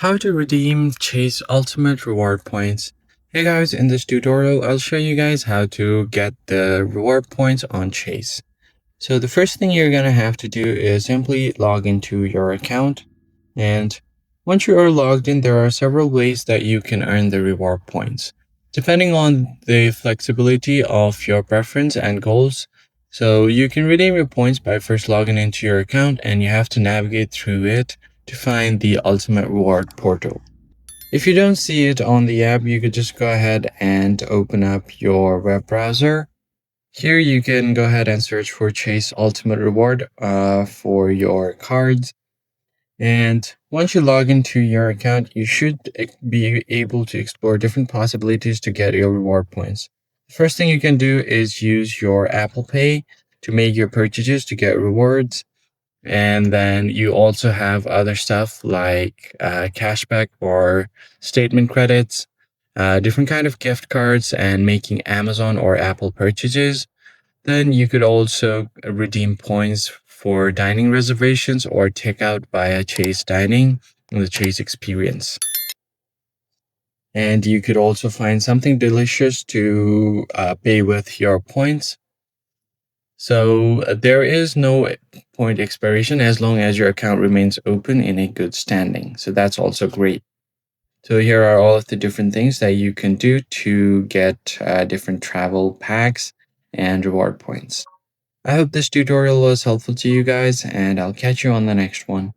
How to redeem Chase Ultimate Reward Points. Hey guys, in this tutorial, I'll show you guys how to get the reward points on Chase. So the first thing you're gonna have to do is simply log into your account. And once you are logged in, there are several ways that you can earn the reward points, depending on the flexibility of your preference and goals. So you can redeem your points by first logging into your account, and you have to navigate through it to find the Ultimate Reward portal. If you don't see it on the app, you could just go ahead and open up your web browser. Here you can go ahead and search for Chase Ultimate Reward for your cards. And once you log into your account, you should be able to explore different possibilities to get your reward points. The first thing you can do is use your Apple Pay to make your purchases to get rewards. And then you also have other stuff like cashback or statement credits, different kind of gift cards, and making Amazon or Apple purchases. Then you could also redeem points for dining reservations or takeout via Chase Dining in the Chase Experience. And you could also find something delicious to pay with your points. So there is no point expiration as long as your account remains open in a good standing. So that's also great. So here are all of the different things that you can do to get different travel packs and reward points. I hope this tutorial was helpful to you guys, and I'll catch you on the next one.